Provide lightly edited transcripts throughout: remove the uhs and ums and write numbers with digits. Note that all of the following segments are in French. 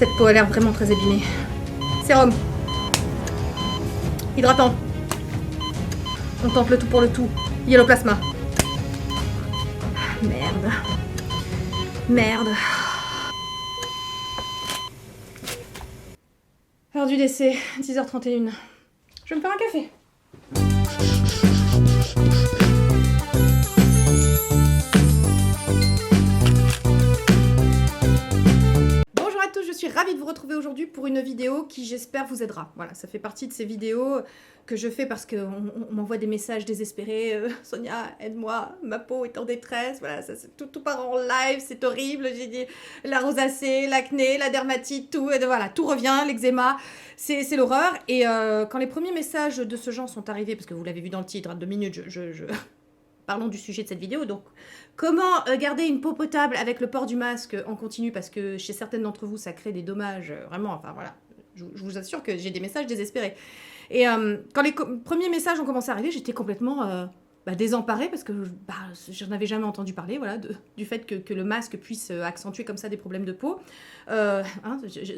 Cette peau a l'air vraiment très abîmée. Sérum. Hydratant. On tente le tout pour le tout. Yellow plasma. Merde. Merde. Heure du décès, 10h31. Je vais me faire un café. Bonjour à tous, je suis ravie de vous retrouver aujourd'hui pour une vidéo qui j'espère vous aidera. Voilà, ça fait partie de ces vidéos que je fais parce qu'on m'envoie des messages désespérés. Sonia, aide-moi, ma peau est en détresse. Voilà, ça, tout part en live, c'est horrible. J'ai dit la rosacée, l'acné, la dermatite, tout. Et voilà, tout revient, l'eczéma, c'est l'horreur. Et quand les premiers messages de ce genre sont arrivés, parce que vous l'avez vu dans le titre, 2 minutes, parlons du sujet de cette vidéo. Donc, comment garder une peau potable avec le port du masque en continu, parce que chez certaines d'entre vous, ça crée des dommages, vraiment, enfin voilà. Je vous assure que j'ai des messages désespérés. Et quand les premiers messages ont commencé à arriver, j'étais complètement désemparée parce que j'en avais jamais entendu parler, voilà, du fait que le masque puisse accentuer comme ça des problèmes de peau.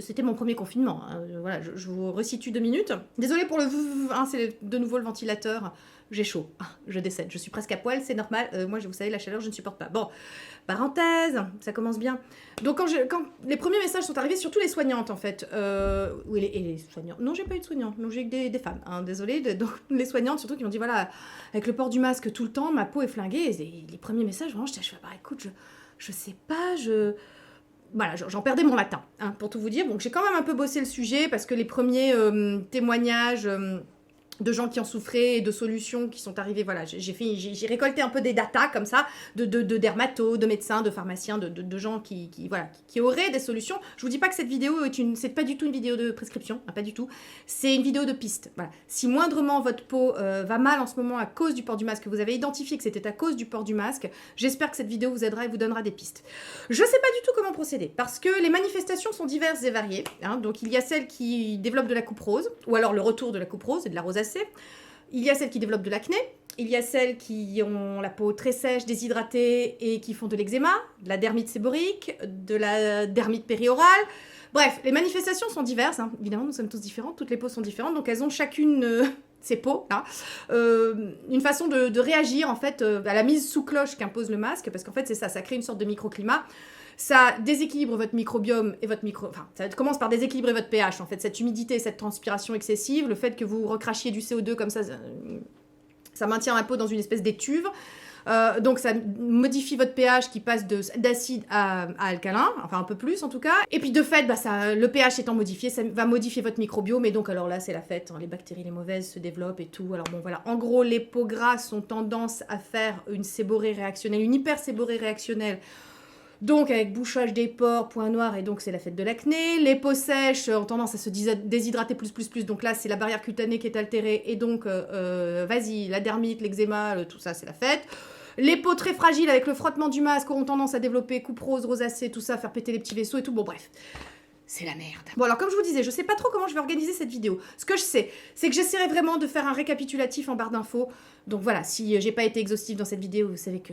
C'était mon premier confinement. Voilà, je vous resitue 2 minutes. Désolée pour le c'est de nouveau le ventilateur. J'ai chaud, je décède, je suis presque à poil, c'est normal. Moi, vous savez, la chaleur, je ne supporte pas. Bon, parenthèse, ça commence bien. Donc, quand les premiers messages sont arrivés, surtout les soignantes, en fait. Et les soignants. Non, j'ai pas eu de soignants. Non, j'ai eu des femmes. Désolée. Donc, les soignantes, surtout, qui m'ont dit, voilà, avec le port du masque tout le temps, ma peau est flinguée. Et les premiers messages, vraiment, je fais, écoute, je sais pas, voilà, j'en perdais mon latin, pour tout vous dire. Donc, j'ai quand même un peu bossé le sujet parce que les premiers témoignages... de gens qui en souffraient et de solutions qui sont arrivées, voilà, j'ai récolté un peu des datas comme ça, de dermatos, de médecins, de pharmaciens, de gens qui auraient des solutions. Je vous dis pas que cette vidéo c'est pas du tout une vidéo de prescription, pas du tout, c'est une vidéo de piste, voilà. Si moindrement votre peau va mal en ce moment à cause du port du masque, vous avez identifié que c'était à cause du port du masque, j'espère que cette vidéo vous aidera et vous donnera des pistes. Je sais pas du tout comment procéder, parce que les manifestations sont diverses et variées, donc il y a celles qui développent de la coupe rose, ou alors le retour de la coupe rose et de la rosacée. Il y a celles qui développent de l'acné, il y a celles qui ont la peau très sèche, déshydratée et qui font de l'eczéma, de la dermite séborique, de la dermite périorale. Bref, les manifestations sont diverses, évidemment nous sommes tous différents, toutes les peaux sont différentes, donc elles ont chacune ces peaux, une façon de réagir en fait à la mise sous cloche qu'impose le masque, parce qu'en fait c'est ça crée une sorte de microclimat. Ça déséquilibre votre microbiome et ça commence par déséquilibrer votre pH, en fait, cette humidité, cette transpiration excessive, le fait que vous recrachiez du CO2 comme ça maintient la peau dans une espèce d'étuve. Donc ça modifie votre pH qui passe d'acide à alcalin, enfin un peu plus en tout cas. Et puis de fait, le pH étant modifié, ça va modifier votre microbiome et donc alors là c'est la fête, les bactéries les mauvaises se développent et tout. Alors bon voilà, en gros les peaux grasses ont tendance à faire une séborrhée réactionnelle, une hyperséborrhée réactionnelle. Donc avec bouchage des pores, point noir, et donc c'est la fête de l'acné. Les peaux sèches ont tendance à se déshydrater plus. Donc là, c'est la barrière cutanée qui est altérée. Et donc, vas-y, la dermite, l'eczéma, tout ça, c'est la fête. Les peaux très fragiles avec le frottement du masque auront tendance à développer coupe rose, rosacée, tout ça, faire péter les petits vaisseaux et tout. Bon, bref. C'est la merde. Bon, alors comme je vous disais, je sais pas trop comment je vais organiser cette vidéo. Ce que je sais, c'est que j'essaierai vraiment de faire un récapitulatif en barre d'infos. Donc voilà, si j'ai pas été exhaustive dans cette vidéo, vous savez que...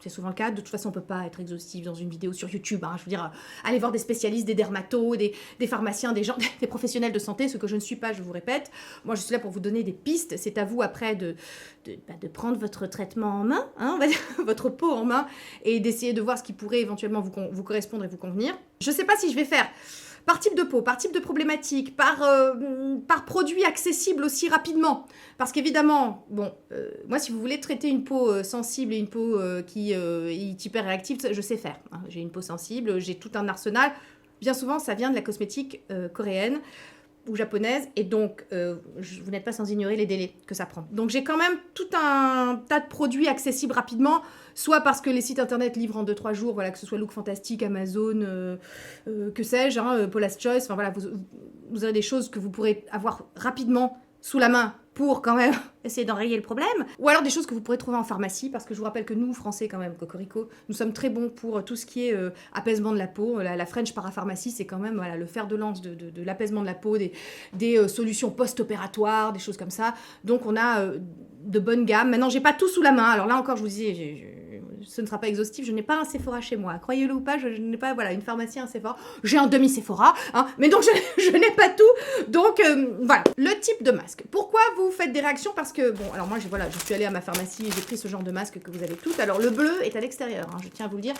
c'est souvent le cas. De toute façon, on peut pas être exhaustif dans une vidéo sur YouTube. Je veux dire, allez voir des spécialistes, des dermatos, des pharmaciens, des gens, des professionnels de santé, ce que je ne suis pas, je vous répète. Moi, je suis là pour vous donner des pistes. C'est à vous, après, de prendre votre traitement en main, on va dire, votre peau en main, et d'essayer de voir ce qui pourrait éventuellement vous correspondre et vous convenir. Je sais pas si je vais faire... par type de peau, par type de problématique, par produit accessible aussi rapidement. Parce qu'évidemment, moi, si vous voulez traiter une peau sensible et une peau qui est hyper réactive, je sais faire. J'ai une peau sensible, j'ai tout un arsenal. Bien souvent, ça vient de la cosmétique coréenne ou japonaise, et donc vous n'êtes pas sans ignorer les délais que ça prend. Donc j'ai quand même tout un tas de produits accessibles rapidement, soit parce que les sites internet livrent en 2-3 jours, voilà, que ce soit Look Fantastic, Amazon, que sais-je, Paula's Choice, enfin voilà, vous avez des choses que vous pourrez avoir rapidement sous la main pour quand même essayer d'enrayer le problème, ou alors des choses que vous pourrez trouver en pharmacie, parce que je vous rappelle que nous, Français quand même, Cocorico, nous sommes très bons pour tout ce qui est apaisement de la peau. La French parapharmacie, c'est quand même voilà, le fer de lance de l'apaisement de la peau, des solutions post-opératoires, des choses comme ça. Donc on a de bonnes gammes. Maintenant, j'ai pas tout sous la main, alors là encore, je vous disais, ce ne sera pas exhaustif, je n'ai pas un Sephora chez moi. Croyez-le ou pas, je n'ai pas voilà, une pharmacie, un Sephora. J'ai un demi-Sephora, hein, mais donc je n'ai pas tout. Donc voilà, le type de masque. Pourquoi vous faites des réactions? Parce que, bon, alors moi, je suis allée à ma pharmacie et j'ai pris ce genre de masque que vous avez toutes. Alors le bleu est à l'extérieur, hein, je tiens à vous le dire.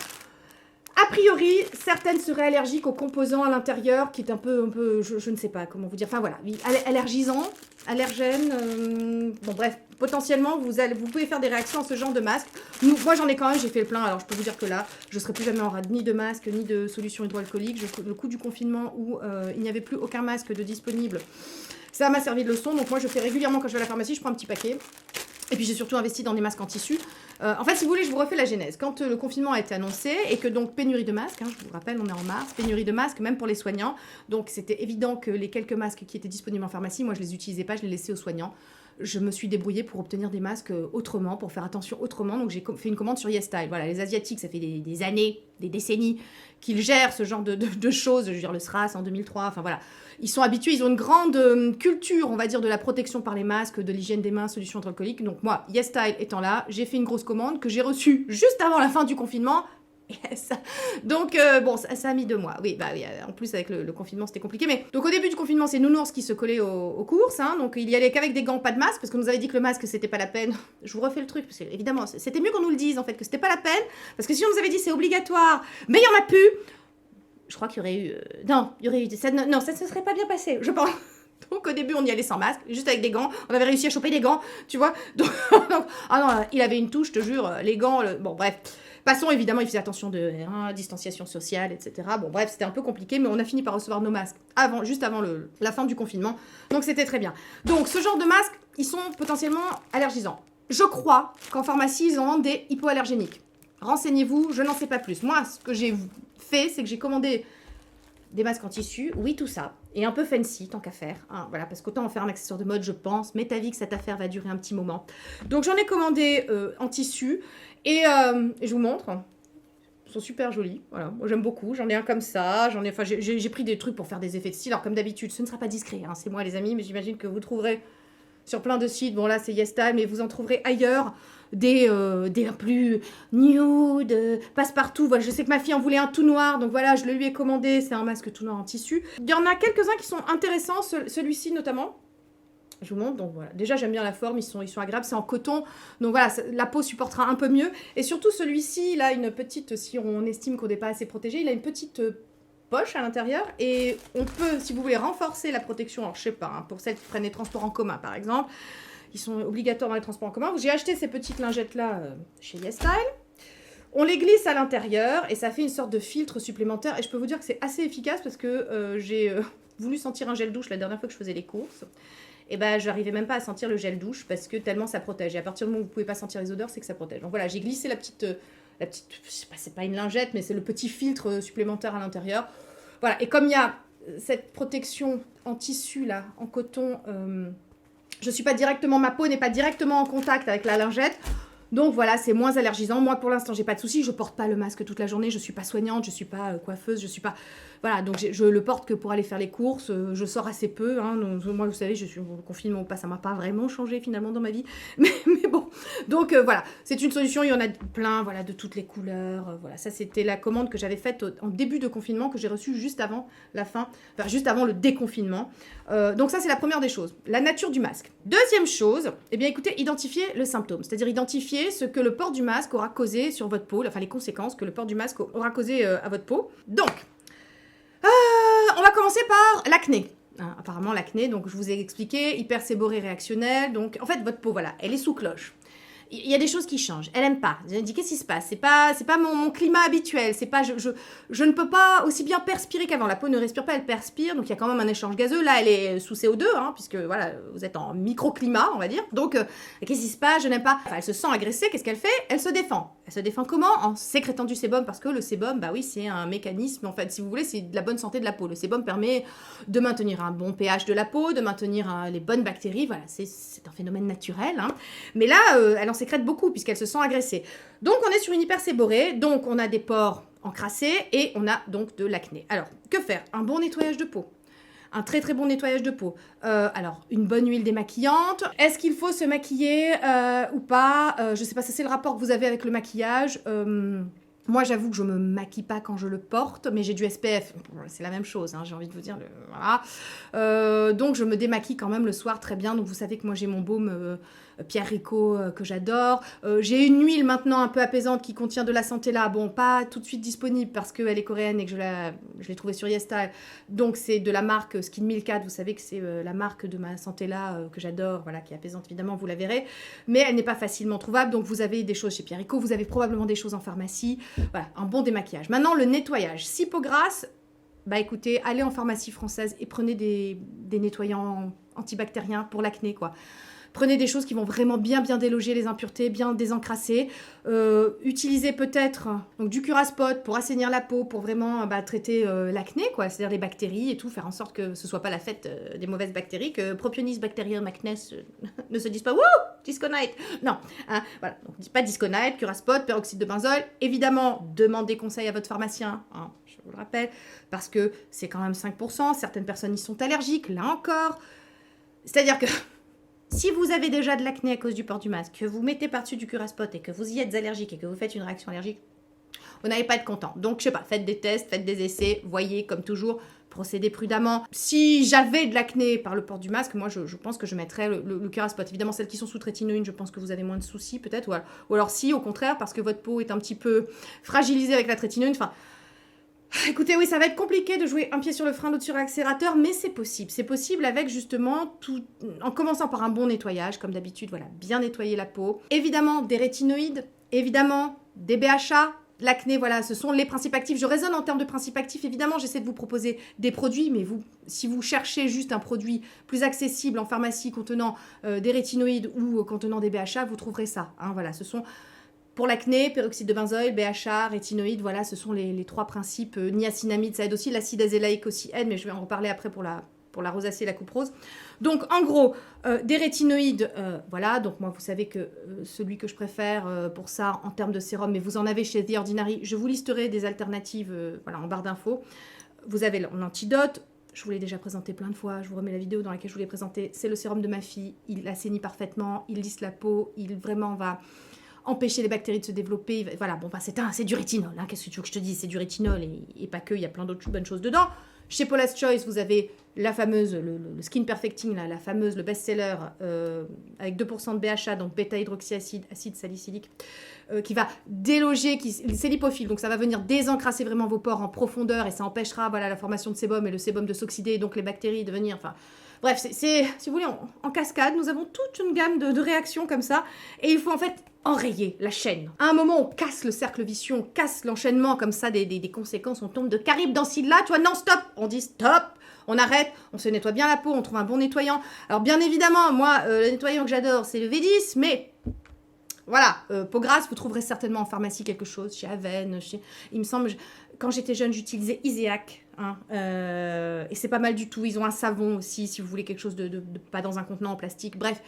A priori, certaines seraient allergiques aux composants à l'intérieur, qui est un peu je ne sais pas comment vous dire, enfin voilà, allergisant, allergène, bon bref, potentiellement, vous pouvez faire des réactions à ce genre de masque. Moi j'en ai quand même, j'ai fait le plein, alors je peux vous dire que là, je ne serai plus jamais en rade ni de masque, ni de solution hydroalcoolique. Le coup du confinement où il n'y avait plus aucun masque de disponible, ça m'a servi de leçon, donc moi je fais régulièrement quand je vais à la pharmacie, je prends un petit paquet. Et puis j'ai surtout investi dans des masques en tissu. En fait, si vous voulez, je vous refais la genèse. Quand le confinement a été annoncé et que donc pénurie de masques, hein, je vous rappelle, on est en mars, pénurie de masques même pour les soignants. Donc c'était évident que les quelques masques qui étaient disponibles en pharmacie, moi je les utilisais pas, je les laissais aux soignants. Je me suis débrouillée pour obtenir des masques autrement, pour faire attention autrement. Donc j'ai fait une commande sur YesStyle. Voilà, les Asiatiques, ça fait des années, des décennies qu'ils gèrent ce genre de choses. Je veux dire, le SRAS en 2003, enfin voilà. Ils sont habitués, ils ont une grande culture, on va dire, de la protection par les masques, de l'hygiène des mains, solutions hydroalcooliques. Donc moi, YesStyle étant là, j'ai fait une grosse commande que j'ai reçue juste avant la fin du confinement. Yes. Donc bon, ça a mis 2 mois. Oui, bah oui, en plus avec le confinement c'était compliqué. Mais donc au début du confinement, c'est Nounours qui se collait aux courses. Hein, donc il y allait qu'avec des gants, pas de masque, parce qu'on nous avait dit que le masque c'était pas la peine. Je vous refais le truc, parce que évidemment, c'était mieux qu'on nous le dise en fait, que c'était pas la peine. Parce que si on nous avait dit c'est obligatoire, mais il y en a plus. Je crois qu'il y aurait eu... non, il y aurait eu... ça ne se serait pas bien passé, je pense. Donc au début, on y allait sans masque, juste avec des gants. On avait réussi à choper des gants, tu vois. Donc, ah non, il avait une touche, je te jure, les gants... Bon, bref. Passons, évidemment, il faisait attention de distanciation sociale, etc. Bon, bref, c'était un peu compliqué, mais on a fini par recevoir nos masques juste avant la fin du confinement. Donc c'était très bien. Donc ce genre de masques, ils sont potentiellement allergisants. Je crois qu'en pharmacie, ils en vendent des hypoallergéniques. Renseignez-vous, je n'en sais pas plus. Moi, ce que j'ai fait, c'est que j'ai commandé des masques en tissu, oui, tout ça, et un peu fancy, tant qu'à faire, hein, voilà, parce qu'autant en faire un accessoire de mode, je pense, mais ta vie que cette affaire va durer un petit moment. Donc j'en ai commandé en tissu, et je vous montre, ils sont super jolis, voilà, moi j'aime beaucoup, j'en ai un comme ça, j'ai pris des trucs pour faire des effets de style, alors comme d'habitude, ce ne sera pas discret, hein, c'est moi les amis, mais j'imagine que vous trouverez sur plein de sites, bon là c'est YesStyle, mais vous en trouverez ailleurs, des plus nude, passe-partout. Voilà, je sais que ma fille en voulait un tout noir, donc voilà, je le lui ai commandé. C'est un masque tout noir en tissu. Il y en a quelques-uns qui sont intéressants, celui-ci notamment. Je vous montre, donc voilà. Déjà, j'aime bien la forme, ils sont agréables, c'est en coton. Donc voilà, la peau supportera un peu mieux. Et surtout, celui-ci, il a une petite, si on estime qu'on n'est pas assez protégé, il a une petite poche à l'intérieur. Et on peut, si vous voulez, renforcer la protection, alors je sais pas, hein, pour celles qui prennent les transports en commun, par exemple. Ils sont obligatoires dans les transports en commun. J'ai acheté ces petites lingettes-là chez YesStyle. On les glisse à l'intérieur et ça fait une sorte de filtre supplémentaire. Et je peux vous dire que c'est assez efficace parce que j'ai voulu sentir un gel douche la dernière fois que je faisais les courses. Et ben, je n'arrivais même pas à sentir le gel douche parce que tellement ça protège. Et à partir du moment où vous ne pouvez pas sentir les odeurs, c'est que ça protège. Donc voilà, j'ai glissé la petite, je sais pas, c'est pas une lingette, mais c'est le petit filtre supplémentaire à l'intérieur. Voilà, et comme il y a cette protection en tissu là, en coton... ma peau n'est pas directement en contact avec la lingette. Donc voilà, c'est moins allergisant. Moi, pour l'instant, j'ai pas de soucis. Je porte pas le masque toute la journée. Je suis pas soignante, je suis pas coiffeuse, je suis pas... Voilà, donc je le porte que pour aller faire les courses. Je sors assez peu. Hein, donc, moi, vous savez, je suis au confinement ou pas, ça m'a pas vraiment changé finalement dans ma vie. Mais bon, donc voilà, c'est une solution. Il y en a plein, voilà, de toutes les couleurs. Voilà, ça c'était la commande que j'avais faite en début de confinement, que j'ai reçue juste avant la fin, enfin juste avant le déconfinement. Donc ça, c'est la première des choses. La nature du masque. Deuxième chose, eh bien écoutez, identifier le symptôme, c'est-à-dire identifier ce que le port du masque aura causé sur votre peau, enfin les conséquences que le port du masque aura causé à votre peau. Donc, on va commencer par l'acné. Hein, apparemment l'acné, donc je vous ai expliqué, hyperséborrhée réactionnelle, donc en fait votre peau, voilà, elle est sous cloche. Il y a des choses qui changent. Elle aime pas. Elle dit qu'est-ce qui se passe? C'est pas mon climat habituel. C'est pas je ne peux pas aussi bien perspirer qu'avant. La peau ne respire pas, elle perspire. Donc il y a quand même un échange gazeux. Là, elle est sous CO2, hein, puisque voilà, vous êtes en microclimat, on va dire. Donc qu'est-ce qui se passe? Je n'aime pas. Enfin, elle se sent agressée. Qu'est-ce qu'elle fait? Elle se défend. Elle se défend comment? En sécrétant du sébum, parce que le sébum, bah oui, c'est un mécanisme. En fait, si vous voulez, c'est de la bonne santé de la peau. Le sébum permet de maintenir un bon pH de la peau, de maintenir les bonnes bactéries. Voilà, c'est un phénomène naturel. Hein. Mais là, elle en sécrète beaucoup puisqu'elle se sent agressée. Donc on est sur une hyperséborrhée, donc on a des pores encrassés et on a donc de l'acné. Alors, que faire? Un bon nettoyage de peau. un très très bon nettoyage de peau. Alors, une bonne huile démaquillante. Est-ce qu'il faut se maquiller ou pas? Je sais pas, ça c'est le rapport que vous avez avec le maquillage. Moi, j'avoue que je me maquille pas quand je le porte, mais j'ai du SPF. C'est la même chose, hein, j'ai envie de vous dire. Voilà. Donc, je me démaquille quand même le soir très bien. Donc, vous savez que moi, j'ai mon baume Pierre Rico que j'adore. J'ai une huile maintenant un peu apaisante qui contient de la Centella. Bon, pas tout de suite disponible parce qu'elle est coréenne et que je l'ai trouvée sur YesStyle. Donc, c'est de la marque Skin Milk. Vous savez que c'est la marque de ma Centella que j'adore, voilà, qui est apaisante évidemment, vous la verrez. Mais elle n'est pas facilement trouvable. Donc, vous avez des choses chez Pierre Rico. Vous avez probablement des choses en pharmacie. Voilà, un bon démaquillage. Maintenant, le nettoyage. Si peau grasse, bah écoutez, allez en pharmacie française et prenez des nettoyants antibactériens pour l'acné, quoi. Prenez des choses qui vont vraiment bien déloger les impuretés, bien désencrasser. Utilisez peut-être donc du Curaspot pour assainir la peau, pour vraiment traiter l'acné, quoi. C'est-à-dire les bactéries et tout, faire en sorte que ce soit pas la fête des mauvaises bactéries, que Propionis Bacterium acnes ne se disent pas « Wouh, Disconite !» Non, hein, voilà. Donc, pas Disconite, Curaspot, peroxyde de benzol. Évidemment, demandez conseil à votre pharmacien, hein, je vous le rappelle, parce que c'est quand même 5%. Certaines personnes y sont allergiques, là encore. C'est-à-dire que si vous avez déjà de l'acné à cause du port du masque, que vous mettez par-dessus du Curaspot et que vous y êtes allergique et que vous faites une réaction allergique, vous n'allez pas être content. Donc, je sais pas, faites des tests, faites des essais, voyez, comme toujours, procédez prudemment. Si j'avais de l'acné par le port du masque, moi, je pense que je mettrais le Curaspot. Évidemment, celles qui sont sous trétinoïne, je pense que vous avez moins de soucis, peut-être. Ou alors si, au contraire, parce que votre peau est un petit peu fragilisée avec la trétinoïne, enfin... Écoutez, oui, ça va être compliqué de jouer un pied sur le frein, l'autre sur l'accélérateur, mais c'est possible. C'est possible avec justement tout, en commençant par un bon nettoyage, comme d'habitude, voilà, bien nettoyer la peau. Évidemment, des rétinoïdes, évidemment, des BHA, l'acné, voilà, ce sont les principes actifs. Je raisonne en termes de principes actifs, évidemment, j'essaie de vous proposer des produits, mais vous, si vous cherchez juste un produit plus accessible en pharmacie contenant des rétinoïdes ou contenant des BHA, vous trouverez ça. Hein, voilà, ce sont... Pour l'acné, peroxyde de benzoïle, BHA, rétinoïde, voilà, ce sont les trois principes. Niacinamide, ça aide aussi. L'acide azélaïque aussi aide, mais je vais en reparler après pour la rosacée et la coupe rose. Donc, en gros, des rétinoïdes, voilà. Donc, moi, vous savez que celui que je préfère pour ça, en termes de sérum, mais vous en avez chez The Ordinary, je vous listerai des alternatives voilà, en barre d'infos. Vous avez l'antidote. Je vous l'ai déjà présenté plein de fois, je vous remets la vidéo dans laquelle je vous l'ai présenté. C'est le sérum de ma fille, il assainit parfaitement, il lisse la peau, il vraiment va... empêcher les bactéries de se développer. Voilà, bon, c'est du rétinol. Hein, qu'est-ce que tu veux que je te dise? C'est du rétinol et pas que, il y a plein d'autres bonnes choses dedans. Chez Paula's Choice, vous avez la fameuse, le Skin Perfecting, là, la fameuse, le best-seller avec 2% de BHA, donc bêta-hydroxyacide, acide salicylique, qui va déloger, c'est lipophile, donc ça va venir désencrasser vraiment vos pores en profondeur et ça empêchera voilà, la formation de sébum et le sébum de s'oxyder, donc les bactéries de venir... Enfin, bref, si vous voulez, en cascade, nous avons toute une gamme de réactions comme ça et il faut en fait enrayer la chaîne. À un moment, on casse le cercle vicieux, on casse l'enchaînement comme ça des conséquences, on tombe de Caribe dans Scylla, tu vois, non, stop. On dit stop, on arrête, on se nettoie bien la peau, on trouve un bon nettoyant. Alors bien évidemment, moi, le nettoyant que j'adore, c'est le V10, mais... Voilà, peau grasse, vous trouverez certainement en pharmacie quelque chose, chez Aven, il me semble, quand j'étais jeune, j'utilisais Iséac, hein, et c'est pas mal du tout. Ils ont un savon aussi, si vous voulez quelque chose de pas dans un contenant en plastique. Bref,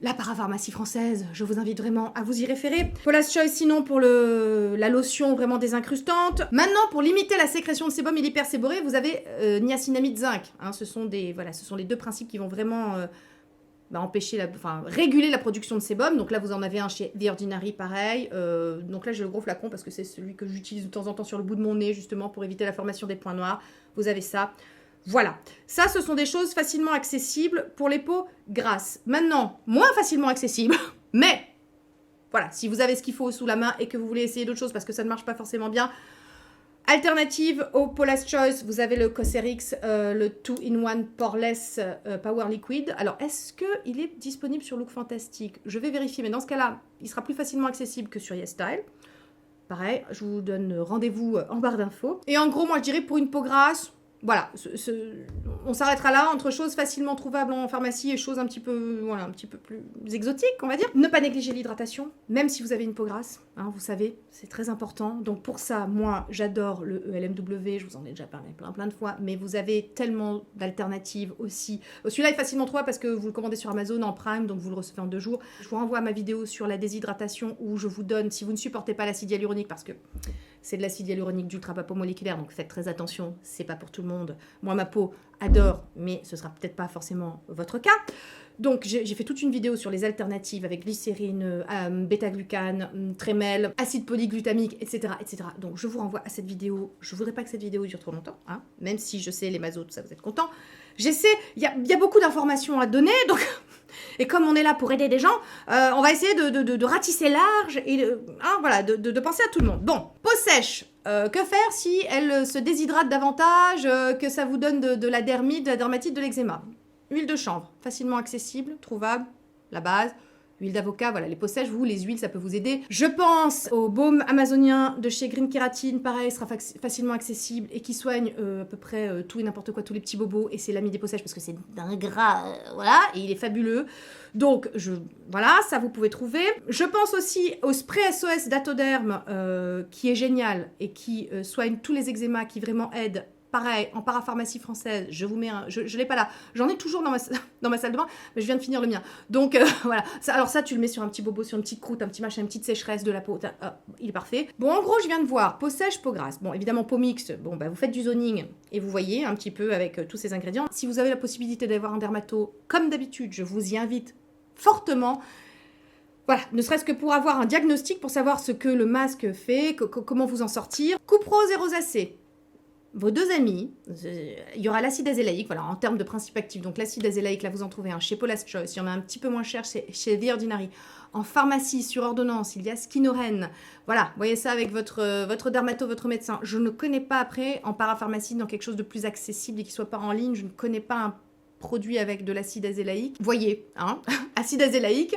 la parapharmacie française, je vous invite vraiment à vous y référer. Paula's Choice, sinon, pour la lotion vraiment désincrustante. Maintenant, pour limiter la sécrétion de sébum et l'hyperséborrhée, vous avez niacinamide zinc. Hein, ce sont les deux principes qui vont vraiment... réguler la production de sébum. Donc là, vous en avez un chez The Ordinary, pareil. Donc là, j'ai le gros flacon parce que c'est celui que j'utilise de temps en temps sur le bout de mon nez, justement, pour éviter la formation des points noirs. Vous avez ça. Voilà. Ça, ce sont des choses facilement accessibles pour les peaux grasses. Maintenant, moins facilement accessibles, mais voilà, si vous avez ce qu'il faut sous la main et que vous voulez essayer d'autres choses parce que ça ne marche pas forcément bien, alternative au Paula's Choice, vous avez le Cosrx, le 2-in-1 Poreless Power Liquid. Alors, est-ce qu'il est disponible sur Look Fantastic? Je vais vérifier, mais dans ce cas-là, il sera plus facilement accessible que sur YesStyle. Pareil, je vous donne rendez-vous en barre d'infos. Et en gros, moi, je dirais pour une peau grasse, voilà, on s'arrêtera là, entre choses facilement trouvables en pharmacie et choses un petit peu plus exotiques, on va dire. Ne pas négliger l'hydratation, même si vous avez une peau grasse, hein, vous savez, c'est très important. Donc pour ça, moi, j'adore le ELMW, je vous en ai déjà parlé plein de fois, mais vous avez tellement d'alternatives aussi. Celui-là est facilement trouvable parce que vous le commandez sur Amazon en Prime, donc vous le recevez en 2 jours. Je vous renvoie à ma vidéo sur la déshydratation où je vous donne, si vous ne supportez pas l'acide hyaluronique, parce que c'est de l'acide hyaluronique d'ultra-papomoléculaire, donc faites très attention, c'est pas pour tout le monde. Moi, ma peau adore, mais ce sera peut-être pas forcément votre cas. Donc, j'ai fait toute une vidéo sur les alternatives avec glycérine, bêta-glucane, trémel, acide polyglutamique, etc., etc. Donc, je vous renvoie à cette vidéo. Je voudrais pas que cette vidéo dure trop longtemps, hein, même si je sais, les mazos, tout ça, vous êtes contents. J'essaie, il y a beaucoup d'informations à donner, donc... Et comme on est là pour aider des gens, on va essayer de ratisser large et voilà, de penser à tout le monde. Bon, peau sèche, que faire si elle se déshydrate davantage, que ça vous donne de la dermite, de la dermatite, de l'eczéma? Huile de chanvre, facilement accessible, trouvable, la base. Huile d'avocat, voilà, les peaux sèches, vous, les huiles, ça peut vous aider. Je pense au baume amazonien de chez Green Kératine, pareil, sera facilement accessible et qui soigne à peu près tout et n'importe quoi, tous les petits bobos. Et c'est l'ami des peaux sèches parce que c'est d'un gras, voilà, et il est fabuleux. Donc, voilà, ça vous pouvez trouver. Je pense aussi au spray SOS d'Atoderm, qui est génial et qui soigne tous les eczémas, qui vraiment aide. Pareil, en parapharmacie française, je vous mets un... Je l'ai pas là. J'en ai toujours dans ma salle de bain, mais je viens de finir le mien. Donc, voilà. Alors ça, tu le mets sur un petit bobo, sur une petite croûte, un petit machin, une petite sécheresse de la peau. Il est parfait. Bon, en gros, je viens de voir peau sèche, peau grasse. Bon, évidemment, peau mixte. Bon, bah, vous faites du zoning et vous voyez un petit peu avec tous ces ingrédients. Si vous avez la possibilité d'avoir un dermato, comme d'habitude, je vous y invite fortement. Voilà, ne serait-ce que pour avoir un diagnostic, pour savoir ce que le masque fait, comment vous en sortir. Coupe rose et rosacée. Vos deux amis, il y aura l'acide azélaïque, voilà, en termes de principe actif. Donc l'acide azélaïque, là vous en trouvez un chez Paula's Choice, il y en a un petit peu moins cher chez The Ordinary. En pharmacie, sur ordonnance, il y a Skinoren. Voilà, vous voyez ça avec votre dermato, votre médecin. Je ne connais pas après, en parapharmacie, dans quelque chose de plus accessible et qui soit pas en ligne, je ne connais pas un produit avec de l'acide azélaïque. Voyez, hein, acide azélaïque.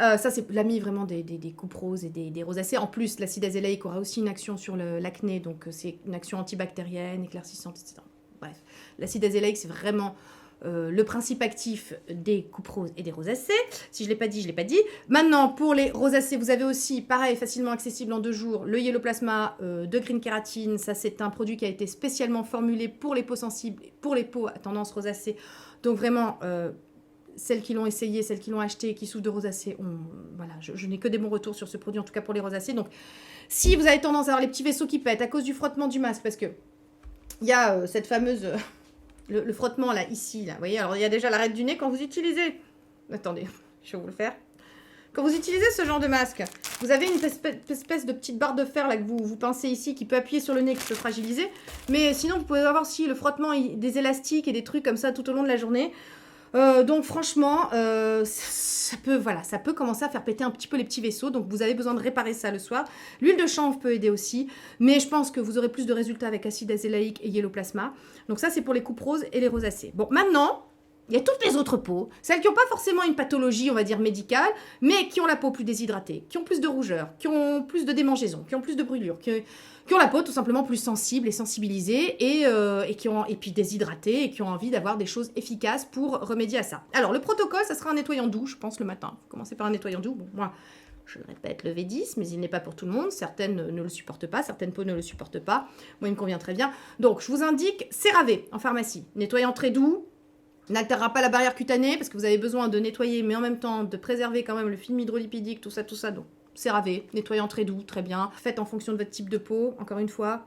Ça, c'est l'ami vraiment des coupes roses et des rosacées. En plus, l'acide azélaïque aura aussi une action sur l'acné, donc c'est une action antibactérienne, éclaircissante, etc. Bref, l'acide azélaïque, c'est vraiment le principe actif des coupes roses et des rosacées. Si je ne l'ai pas dit, je ne l'ai pas dit. Maintenant, pour les rosacées, vous avez aussi, pareil, facilement accessible en 2 jours, le Yellow Plasma de Green Kératine. Ça, c'est un produit qui a été spécialement formulé pour les peaux sensibles, pour les peaux à tendance rosacée. Donc vraiment... celles qui l'ont essayé, celles qui l'ont acheté, qui souffrent de rosacée, voilà, je n'ai que des bons retours sur ce produit, en tout cas pour les rosacées. Donc, si vous avez tendance à avoir les petits vaisseaux qui pètent à cause du frottement du masque, parce que il y a cette fameuse... le frottement, là, ici, là, vous voyez, alors il y a déjà l'arête du nez quand vous utilisez... Attendez, je vais vous le faire. Quand vous utilisez ce genre de masque, vous avez une espèce de petite barre de fer, là, que vous pincez ici, qui peut appuyer sur le nez, qui peut fragiliser. Mais sinon, vous pouvez avoir aussi le frottement des élastiques et des trucs comme ça tout au long de la journée. Donc franchement, ça peut commencer à faire péter un petit peu les petits vaisseaux, donc vous avez besoin de réparer ça le soir. L'huile de chanvre peut aider aussi, mais je pense que vous aurez plus de résultats avec acide azélaïque et Yellow Plasma. Donc ça, c'est pour les coupes roses et les rosacées. Bon, maintenant, il y a toutes les autres peaux, celles qui n'ont pas forcément une pathologie, on va dire, médicale, mais qui ont la peau plus déshydratée, qui ont plus de rougeur, qui ont plus de démangeaisons, qui ont plus de brûlures, qui ont la peau tout simplement plus sensible et sensibilisée et puis déshydratée et qui ont envie d'avoir des choses efficaces pour remédier à ça. Alors le protocole, ça sera un nettoyant doux, je pense, le matin. Commencez par un nettoyant doux. Bon, moi, je le répète, le V10, mais il n'est pas pour tout le monde. Certaines ne le supportent pas, certaines peaux ne le supportent pas. Moi, il me convient très bien. Donc, je vous indique CeraVe en pharmacie. Nettoyant très doux, n'altérera pas la barrière cutanée parce que vous avez besoin de nettoyer, mais en même temps de préserver quand même le film hydrolipidique, tout ça. Donc, CeraVe, nettoyant très doux, très bien. Faites en fonction de votre type de peau, encore une fois.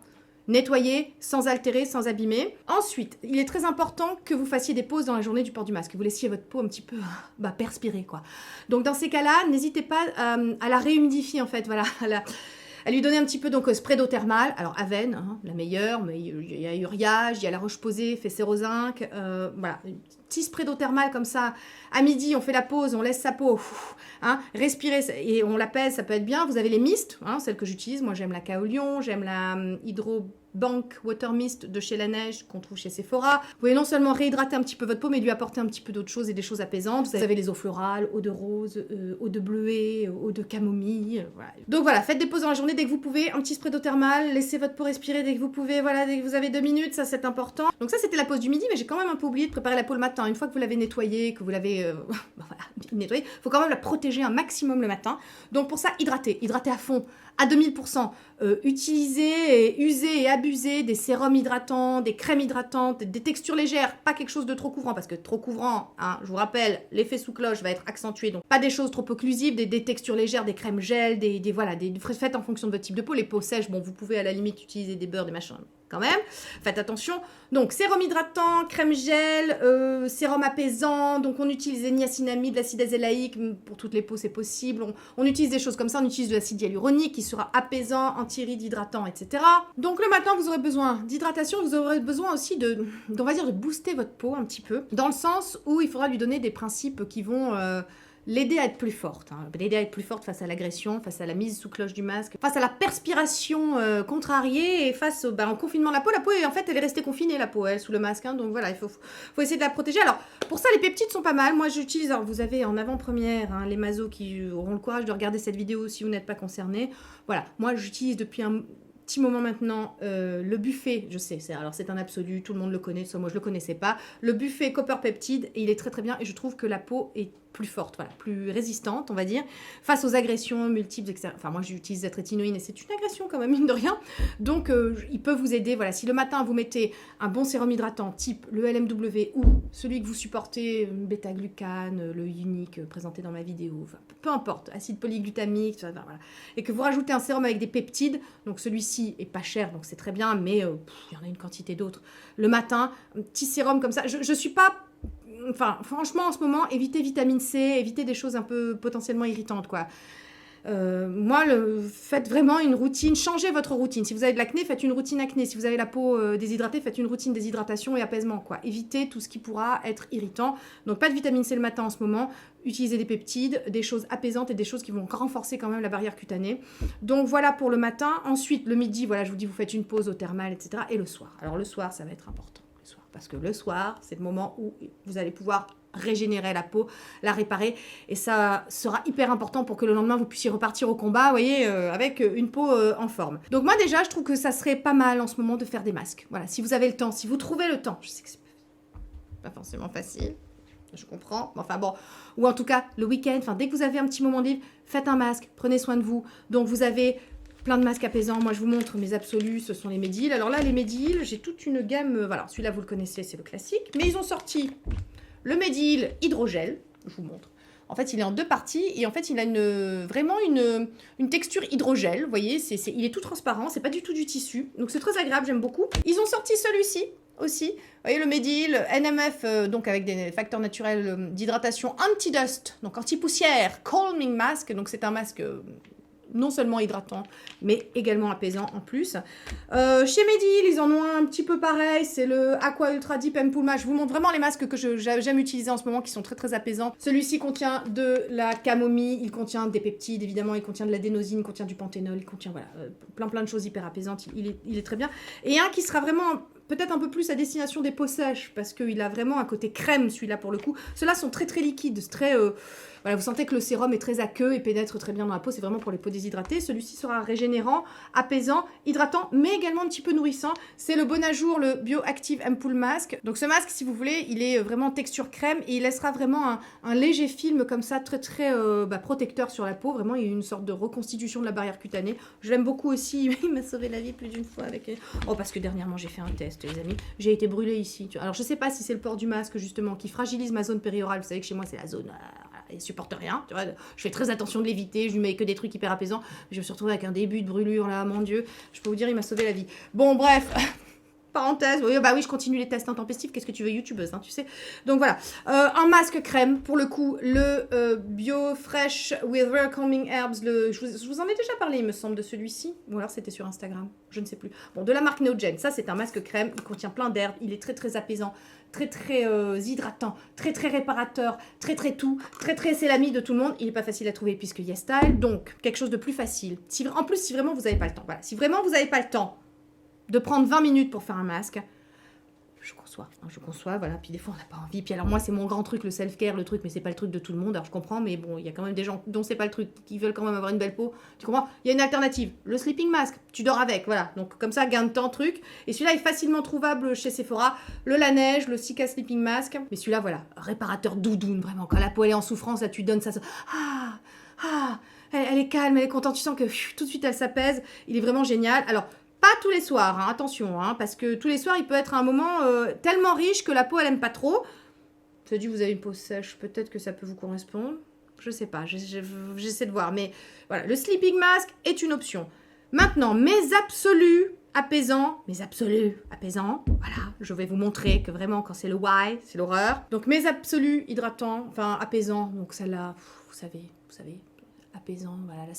Nettoyez sans altérer, sans abîmer. Ensuite, il est très important que vous fassiez des pauses dans la journée du port du masque. Que vous laissiez votre peau un petit peu perspirer, quoi. Donc, dans ces cas-là, n'hésitez pas à la réhumidifier, en fait. Voilà, à lui donner un petit peu, donc, spray d'eau thermale. Alors, Aven, hein, la meilleure, mais il y a Uriage, il y a La Roche-Posay, Fessérozinc. Voilà, un petit spray d'eau thermale comme ça. À midi, on fait la pause, on laisse sa peau respirer et on l'apaise, ça peut être bien. Vous avez les mistes, celles que j'utilise. Moi, j'aime la Kaolion, j'aime la Hydrobank Water Mist de chez La Neige qu'on trouve chez Sephora. Vous pouvez non seulement réhydrater un petit peu votre peau, mais lui apporter un petit peu d'autres choses et des choses apaisantes. Vous avez les eaux florales, eau de rose, eau de bleuet, eau de camomille. Voilà. Donc voilà, faites des pauses dans la journée dès que vous pouvez. Un petit spray d'eau thermale, laissez votre peau respirer dès que vous pouvez. Voilà, dès que vous avez 2 minutes, ça c'est important. Donc ça c'était la pause du midi, mais j'ai quand même un peu oublié de préparer la peau le matin. Une fois que vous l'avez nettoyée, que vous l'avez nettoyée, il faut quand même la protéger un maximum le matin. Donc pour ça, hydratez à fond à 2000%. Utiliser et user et abuser des sérums hydratants, des crèmes hydratantes, des textures légères, pas quelque chose de trop couvrant, parce que trop couvrant, hein, je vous rappelle, l'effet sous cloche va être accentué, donc pas des choses trop occlusives, des textures légères, des crèmes gel, voilà, faites en fonction de votre type de peau. Les peaux sèches, bon, vous pouvez à la limite utiliser des beurres, des machins, quand même, faites attention. Donc sérum hydratant, crème gel, sérum apaisant, donc on utilise des niacinamide, de l'acide azélaïque, pour toutes les peaux c'est possible, on utilise des choses comme ça, on utilise de l'acide hyaluronique qui sera apaisant, anti-rides, hydratant, etc. Donc le matin vous aurez besoin d'hydratation, vous aurez besoin aussi on va dire de booster votre peau un petit peu, dans le sens où il faudra lui donner des principes qui vont l'aider à être plus forte, hein. L'aider à être plus forte face à l'agression, face à la mise sous cloche du masque, face à la perspiration contrariée et face au confinement de la peau. La peau, en fait, elle est restée confinée, la peau, elle, sous le masque, hein. Donc voilà, il faut essayer de la protéger. Alors, pour ça, les peptides sont pas mal. Moi, j'utilise, alors vous avez en avant-première, hein, les mazos qui auront le courage de regarder cette vidéo si vous n'êtes pas concernés. Voilà, moi, j'utilise depuis un petit moment maintenant le buffet, je sais, c'est un absolu, tout le monde le connaît, moi je le connaissais pas, le buffet Copper Peptide, et il est très très bien, et je trouve que la peau est plus forte, voilà, plus résistante, on va dire, face aux agressions multiples, etc. Enfin, moi j'utilise cette rétinoïne et c'est une agression quand même, mine de rien, donc il peut vous aider. Voilà, si le matin vous mettez un bon sérum hydratant type le LMW ou celui que vous supportez, bêta-glucane, le unique présenté dans ma vidéo, enfin, peu importe, acide polyglutamique, voilà, et que vous rajoutez un sérum avec des peptides, donc celui-ci est pas cher, donc c'est très bien, mais il y en a une quantité d'autres. Le matin, un petit sérum comme ça, je suis pas... Enfin, franchement, en ce moment, évitez vitamine C, évitez des choses un peu potentiellement irritantes, quoi. Faites vraiment une routine, changez votre routine. Si vous avez de l'acné, faites une routine acné. Si vous avez la peau déshydratée, faites une routine déshydratation et apaisement, quoi. Évitez tout ce qui pourra être irritant. Donc, pas de vitamine C le matin en ce moment. Utilisez des peptides, des choses apaisantes et des choses qui vont renforcer quand même la barrière cutanée. Donc, voilà pour le matin. Ensuite, le midi, voilà, je vous dis, vous faites une pause au thermal, etc. Et le soir. Alors, le soir, ça va être important. Parce que le soir, c'est le moment où vous allez pouvoir régénérer la peau, la réparer, et ça sera hyper important pour que le lendemain vous puissiez repartir au combat, vous voyez, avec une peau en forme. Donc moi déjà, je trouve que ça serait pas mal en ce moment de faire des masques. Voilà, si vous avez le temps, si vous trouvez le temps, je sais que c'est pas forcément facile, je comprends, mais enfin bon, ou en tout cas le week-end, enfin dès que vous avez un petit moment libre, faites un masque, prenez soin de vous. Donc vous avez plein de masques apaisants. Moi, je vous montre mes absolus, ce sont les Médil. Alors là, les Médil, j'ai toute une gamme. Voilà, celui-là, vous le connaissez, c'est le classique. Mais ils ont sorti le Hydrogel. Je vous montre. En fait, il est en deux parties et en fait, il a vraiment une texture hydrogel. Vous voyez, il est tout transparent. C'est pas du tout du tissu. Donc, c'est très agréable. J'aime beaucoup. Ils ont sorti celui-ci aussi. Vous voyez, le Médil NMF, donc avec des facteurs naturels d'hydratation anti-dust, donc anti-poussière, calming mask. Donc, c'est un masque... non seulement hydratant, mais également apaisant en plus. Chez Médil, ils en ont un petit peu pareil, c'est le Aqua Ultra Deep Ampoule Mask. Je vous montre vraiment les masques que j'aime utiliser en ce moment, qui sont très très apaisants. Celui-ci contient de la camomille, il contient des peptides, évidemment, il contient de l'adénosine, il contient du panthénol, il contient voilà, plein de choses hyper apaisantes, il est très bien. Et un qui sera vraiment... peut-être un peu plus à destination des peaux sèches, parce qu'il a vraiment un côté crème, celui-là, pour le coup. Ceux-là sont très, très liquides, très... voilà, vous sentez que le sérum est très aqueux et pénètre très bien dans la peau, c'est vraiment pour les peaux déshydratées. Celui-ci sera régénérant, apaisant, hydratant, mais également un petit peu nourrissant. C'est le Bonajour, le Bioactive Ampoule Mask. Donc ce masque, si vous voulez, il est vraiment texture crème et il laissera vraiment un léger film comme ça, très, très protecteur sur la peau. Vraiment, il y a une sorte de reconstitution de la barrière cutanée. Je l'aime beaucoup aussi, il m'a sauvé la vie plus d'une fois avec... Oh, parce que dernièrement, j'ai fait un test, les amis. J'ai été brûlée ici. Alors, je sais pas si c'est le port du masque, justement, qui fragilise ma zone périorale. Vous savez que chez moi, c'est la zone... il supporte rien, tu vois, je fais très attention de l'éviter, je lui mets que des trucs hyper apaisants, je me suis retrouvée avec un début de brûlure là, mon Dieu, je peux vous dire, il m'a sauvé la vie. Bon, bref, parenthèse, oui, bah oui, je continue les tests intempestifs, qu'est-ce que tu veux, youtubeuse, hein, tu sais. Donc voilà, un masque crème, pour le coup, le Bio Fresh with Rare Calming Herbs, je vous en ai déjà parlé, il me semble, de celui-ci, ou alors c'était sur Instagram, je ne sais plus. Bon, de la marque Neogen, ça c'est un masque crème, il contient plein d'herbes, il est très très apaisant, très très hydratant, très très réparateur, très très tout, très très c'est l'ami de tout le monde. Il n'est pas facile à trouver puisque YesStyle, donc quelque chose de plus facile. En plus, si vraiment vous n'avez pas le temps, voilà, si vraiment vous n'avez pas le temps de prendre 20 minutes pour faire un masque, je conçois, voilà, puis des fois on n'a pas envie, puis alors moi c'est mon grand truc, le self-care, le truc, mais c'est pas le truc de tout le monde, alors je comprends, mais bon, il y a quand même des gens dont c'est pas le truc, qui veulent quand même avoir une belle peau, tu comprends, il y a une alternative, le sleeping mask, tu dors avec, voilà, donc comme ça, gain de temps, truc, et celui-là est facilement trouvable chez Sephora, le Laneige, le Sika Sleeping Mask, mais celui-là, voilà, réparateur doudoune, vraiment, quand la peau elle est en souffrance, là tu donnes ça, elle est calme, elle est contente, tu sens que tout de suite elle s'apaise, il est vraiment génial. Alors, pas tous les soirs, hein, attention, hein, parce que tous les soirs il peut être un moment tellement riche que la peau elle aime pas trop. Je dis, vous avez une peau sèche, peut-être que ça peut vous correspondre. Je sais pas, j'essaie de voir, mais voilà, le sleeping mask est une option. Maintenant, mes absolus apaisants, voilà, je vais vous montrer que vraiment quand c'est le why, c'est l'horreur. Donc mes absolus hydratants, enfin apaisants, donc celle-là, vous savez, apaisant, voilà, la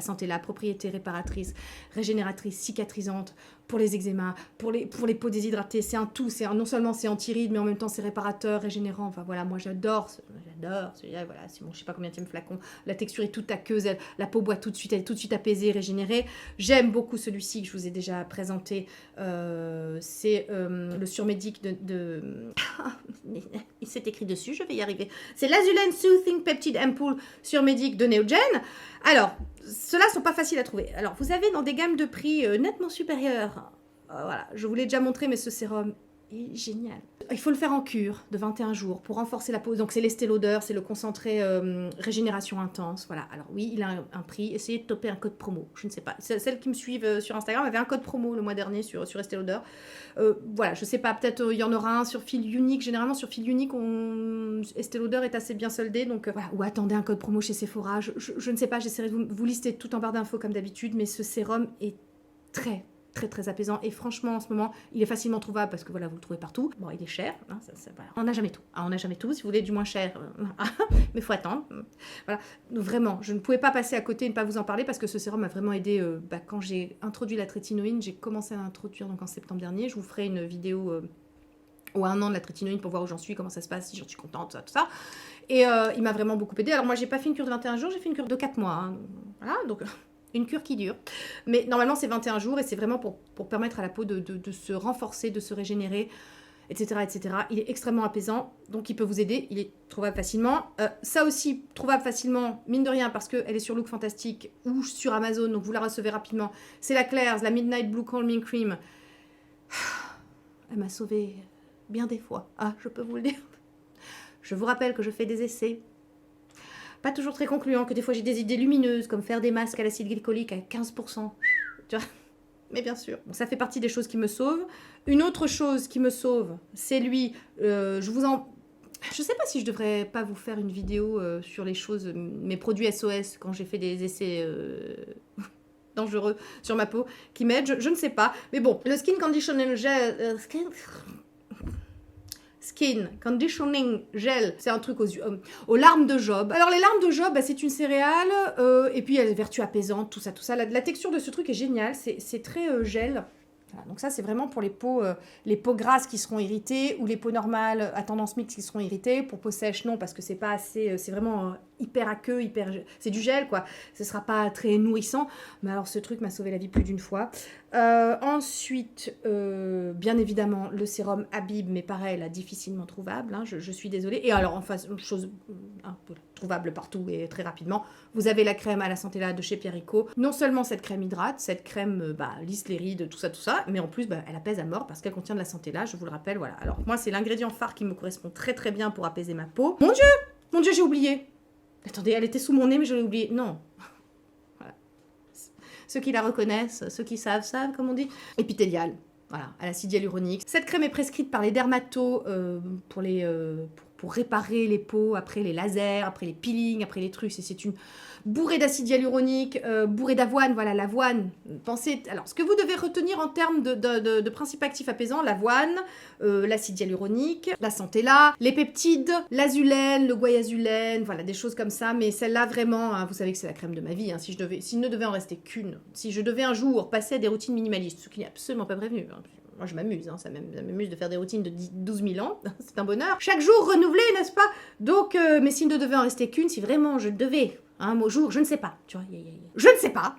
santé là, propriété réparatrice, régénératrice, cicatrisante, pour les eczémas, pour les peaux déshydratées, c'est un tout, non seulement c'est anti-rides, mais en même temps c'est réparateur, régénérant, enfin voilà, moi j'adore, voilà, c'est bon, je sais pas combien de flacon, la texture est toute aqueuse, la peau boit tout de suite, elle est tout de suite apaisée, régénérée, j'aime beaucoup celui-ci que je vous ai déjà présenté, c'est le Surmédic il s'est écrit dessus, je vais y arriver, c'est l'Azulène Soothing Peptide Ampoule Surmédic de Neogen. Alors, ceux-là sont pas faciles à trouver. Alors, vous avez dans des gammes de prix nettement supérieures. Voilà, je vous l'ai déjà montré, mais ce sérum est génial. Il faut le faire en cure de 21 jours pour renforcer la peau. Donc, c'est l'Estée Lauder, c'est le concentré régénération intense. Voilà, alors oui, il a un prix. Essayez de toper un code promo. Je ne sais pas. Celles qui me suivent sur Instagram avaient un code promo le mois dernier sur Estée Lauder. Voilà, je sais pas, peut-être il y en aura un sur fil unique. Généralement, sur fil unique, Estée Lauder est assez bien soldé. Donc voilà, ou attendez un code promo chez Sephora. Je ne sais pas, j'essaierai de vous lister tout en barre d'infos comme d'habitude. Mais ce sérum est très apaisant et franchement en ce moment il est facilement trouvable parce que voilà vous le trouvez partout. Bon, il est cher, hein, voilà. On n'a jamais tout, on n'a jamais tout. Si vous voulez du moins cher, mais faut attendre. Voilà, donc, vraiment je ne pouvais pas passer à côté et ne pas vous en parler parce que ce sérum m'a vraiment aidé quand j'ai introduit la trétinoïne. J'ai commencé à l'introduire donc en septembre dernier. Je vous ferai une vidéo au 1 an de la trétinoïne pour voir où j'en suis, comment ça se passe, si j'en suis contente, tout ça. Et il m'a vraiment beaucoup aidé. Alors moi j'ai pas fait une cure de 21 jours, j'ai fait une cure de 4 mois, hein. Voilà, donc une cure qui dure. Mais normalement, c'est 21 jours et c'est vraiment pour permettre à la peau de se renforcer, de se régénérer, etc., etc. Il est extrêmement apaisant, donc il peut vous aider. Il est trouvable facilement. Ça aussi, trouvable facilement, mine de rien, parce qu'elle est sur Look Fantastic ou sur Amazon, donc vous la recevez rapidement. C'est la Claire's, la Midnight Blue Calming Cream. Elle m'a sauvée bien des fois. Ah, je peux vous le dire. Je vous rappelle que je fais des essais. Pas toujours très concluant, que des fois j'ai des idées lumineuses, comme faire des masques à l'acide glycolique à 15%. Tu vois, mais bien sûr. Bon, ça fait partie des choses qui me sauvent. Une autre chose qui me sauve, c'est lui. Je sais pas si je devrais pas vous faire une vidéo sur les choses, mes produits SOS, quand j'ai fait des essais dangereux sur ma peau, qui m'aident, je ne sais pas. Mais bon, le Skin Conditioning Gel... Skin Conditioning Gel, c'est un truc aux larmes de Job. Alors les larmes de Job, bah, c'est une céréale, et puis elle a des vertus apaisantes, tout ça. La texture de ce truc est géniale, c'est très gel. Voilà, donc ça c'est vraiment pour les peaux grasses qui seront irritées ou les peaux normales à tendance mixte qui seront irritées. Pour peau sèche non, parce que c'est pas assez, c'est vraiment hyper aqueux, c'est du gel quoi. Ce sera pas très nourrissant, mais alors ce truc m'a sauvé la vie plus d'une fois. Ensuite, bien évidemment le sérum Habib, mais pareil là difficilement trouvable, hein, je suis désolée. Et alors enfin chose trouvable partout et très rapidement, vous avez la crème à la santé là de chez Pierrico. Non seulement cette crème hydrate, cette crème lisse les rides, tout ça, mais en plus elle apaise à mort parce qu'elle contient de la santé là, je vous le rappelle, voilà. Alors moi c'est l'ingrédient phare qui me correspond très bien pour apaiser ma peau. Mon Dieu j'ai oublié. Attendez, elle était sous mon nez mais je l'ai oublié. Non. Voilà. Ceux qui la reconnaissent, ceux qui savent, comme on dit. Épithéliale. Voilà, à l'acide hyaluronique. Cette crème est prescrite par les dermatos pour réparer les peaux après les lasers, après les peelings, après les trucs. Et c'est une bourrée d'acide hyaluronique, bourrée d'avoine. Voilà, l'avoine. Pensez. Alors, ce que vous devez retenir en termes de principes actifs apaisants, l'avoine, l'acide hyaluronique, la centella, les peptides, l'azulène, le guaiazulène, voilà, des choses comme ça. Mais celle-là, vraiment, hein, vous savez que c'est la crème de ma vie. Hein, s'il ne devait en rester qu'une, si je devais un jour passer à des routines minimalistes, ce qui n'est absolument pas prévenu. Hein, moi, je m'amuse, hein, ça m'amuse de faire des routines de 12 000 ans, c'est un bonheur. Chaque jour renouvelé, n'est-ce pas? Donc, mais s'il ne devait en rester qu'une, si vraiment je devais, un mot jour, je ne sais pas, tu vois, je ne sais pas,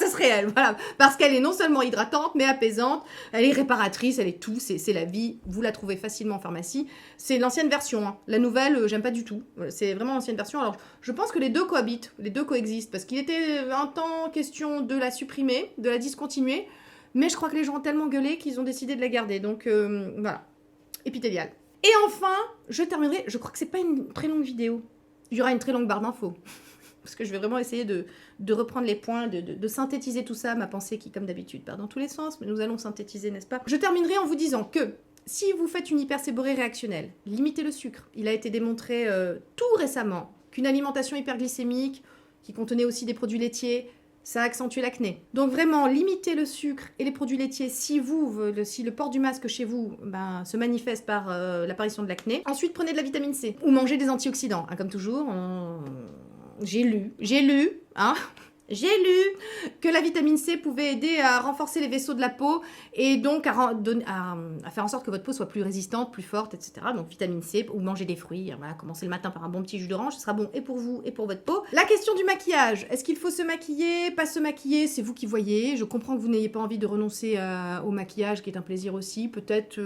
ce serait elle, voilà, parce qu'elle est non seulement hydratante, mais apaisante, elle est réparatrice, elle est tout, c'est la vie, vous la trouvez facilement en pharmacie, c'est l'ancienne version, hein. La nouvelle, j'aime pas du tout, c'est vraiment l'ancienne version, alors je pense que les deux cohabitent, les deux coexistent, parce qu'il était un temps question de la supprimer, de la discontinuer, mais je crois que les gens ont tellement gueulé qu'ils ont décidé de la garder. Donc voilà, épithéliale. Et enfin, je terminerai, je crois que c'est pas une très longue vidéo. Il y aura une très longue barre d'infos. parce que je vais vraiment essayer de reprendre les points, de synthétiser tout ça, ma pensée qui, comme d'habitude, part dans tous les sens, mais nous allons synthétiser, n'est-ce pas? Je terminerai en vous disant que si vous faites une hyperséborrhée réactionnelle, limitez le sucre. Il a été démontré tout récemment qu'une alimentation hyperglycémique, qui contenait aussi des produits laitiers, ça accentue l'acné. Donc vraiment, limitez le sucre et les produits laitiers si le port du masque chez vous se manifeste par l'apparition de l'acné. Ensuite, prenez de la vitamine C ou mangez des antioxydants. Hein, comme toujours, j'ai lu que la vitamine C pouvait aider à renforcer les vaisseaux de la peau et donc à faire en sorte que votre peau soit plus résistante, plus forte, etc. Donc vitamine C ou manger des fruits. Voilà, commencez le matin par un bon petit jus d'orange, ce sera bon et pour vous et pour votre peau. La question du maquillage. Est-ce qu'il faut se maquiller, pas se maquiller? C'est vous qui voyez. Je comprends que vous n'ayez pas envie de renoncer au maquillage qui est un plaisir aussi. Peut-être...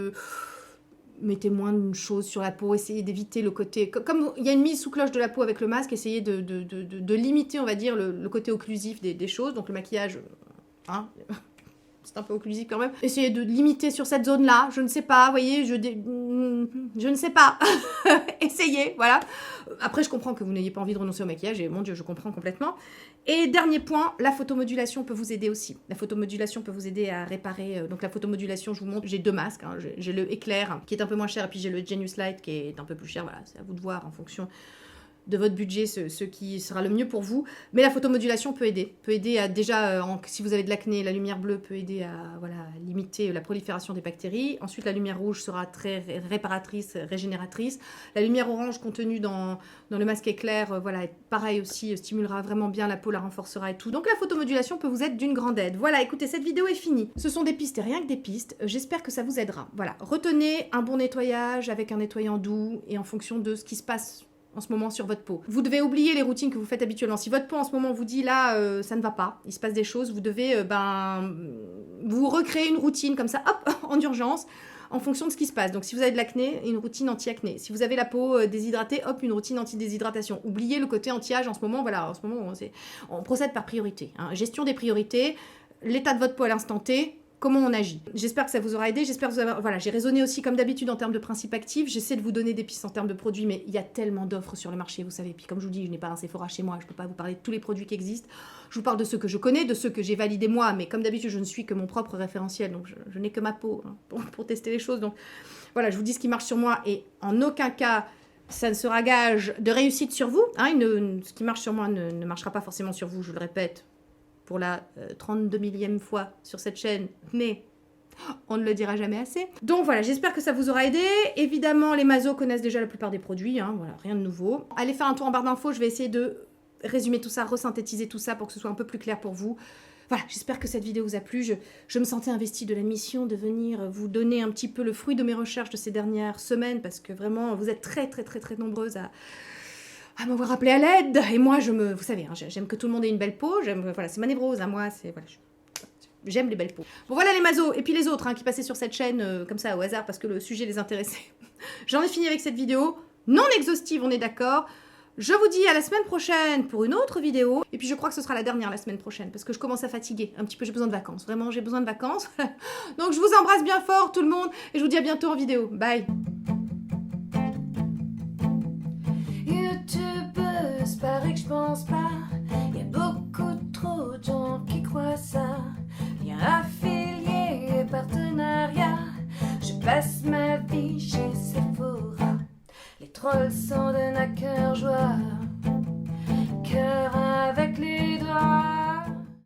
mettez moins de choses sur la peau, essayez d'éviter le côté... Comme il y a une mise sous cloche de la peau avec le masque, essayez de limiter, on va dire, le côté occlusif des choses. Donc le maquillage, hein, c'est un peu occlusif quand même. Essayez de limiter sur cette zone-là, je ne sais pas, vous voyez, je ne sais pas. Essayez, voilà. Après, je comprends que vous n'ayez pas envie de renoncer au maquillage, et mon Dieu, je comprends complètement. Et dernier point, la photomodulation peut vous aider aussi. La photomodulation peut vous aider à réparer. Donc la photomodulation, je vous montre, j'ai deux masques. Hein. J'ai le Éclair, qui est un peu moins cher, et puis j'ai le Genius Light, qui est un peu plus cher. Voilà, c'est à vous de voir en fonction de votre budget, ce qui sera le mieux pour vous. Mais la photomodulation peut aider. Peut aider à déjà, si vous avez de l'acné, la lumière bleue peut aider à limiter la prolifération des bactéries. Ensuite, la lumière rouge sera très réparatrice, régénératrice. La lumière orange contenue dans le masque Éclair, pareil aussi, stimulera vraiment bien la peau, la renforcera et tout. Donc la photomodulation peut vous être d'une grande aide. Voilà, écoutez, cette vidéo est finie. Ce sont des pistes et rien que des pistes. J'espère que ça vous aidera. Voilà, retenez un bon nettoyage avec un nettoyant doux et en fonction de ce qui se passe en ce moment sur votre peau. Vous devez oublier les routines que vous faites habituellement. Si votre peau en ce moment vous dit là, ça ne va pas, il se passe des choses, vous devez vous recréer une routine comme ça, hop, en urgence, en fonction de ce qui se passe. Donc si vous avez de l'acné, une routine anti-acné. Si vous avez la peau déshydratée, hop, une routine anti-déshydratation. Oubliez le côté anti-âge en ce moment, voilà, en ce moment on procède par priorité. Hein. Gestion des priorités, l'état de votre peau à l'instant T, comment on agit. J'espère que ça vous aura aidé, j'espère que vous avez... Voilà, j'ai raisonné aussi comme d'habitude en termes de principes actifs, j'essaie de vous donner des pistes en termes de produits, mais il y a tellement d'offres sur le marché, vous savez, puis comme je vous dis, je n'ai pas un Sephora chez moi, je ne peux pas vous parler de tous les produits qui existent, je vous parle de ceux que je connais, de ceux que j'ai validés moi, mais comme d'habitude, je ne suis que mon propre référentiel, donc je n'ai que ma peau hein, pour tester les choses, donc voilà, je vous dis ce qui marche sur moi, et en aucun cas... ça ne sera gage de réussite sur vous, hein, ce qui marche sur moi ne marchera pas forcément sur vous, je le répète, pour la 32 millième fois sur cette chaîne, mais on ne le dira jamais assez. Donc voilà, j'espère que ça vous aura aidé. Évidemment, les masos connaissent déjà la plupart des produits, hein, voilà, rien de nouveau. Allez faire un tour en barre d'infos, je vais essayer de résumer tout ça, resynthétiser tout ça pour que ce soit un peu plus clair pour vous. Voilà, j'espère que cette vidéo vous a plu. Je me sentais investie de la mission de venir vous donner un petit peu le fruit de mes recherches de ces dernières semaines, parce que vraiment, vous êtes très nombreuses à m'avoir appelé à l'aide. Et moi, vous savez, hein, j'aime que tout le monde ait une belle peau. Voilà, c'est ma névrose à moi. Voilà, j'aime les belles peaux. Bon, voilà les masos. Et puis les autres hein, qui passaient sur cette chaîne comme ça au hasard parce que le sujet les intéressait. J'en ai fini avec cette vidéo. Non exhaustive, on est d'accord. Je vous dis à la semaine prochaine pour une autre vidéo. Et puis je crois que ce sera la dernière la semaine prochaine parce que je commence à fatiguer un petit peu. J'ai besoin de vacances. Vraiment, j'ai besoin de vacances. Donc je vous embrasse bien fort tout le monde. Et je vous dis à bientôt en vidéo. Bye. Paraît que je pense pas, y a beaucoup trop de gens qui croient ça. Lien affilié et partenariat, je passe ma vie chez Sephora. Les trolls s'en donnent à cœur joie, cœur avec les doigts.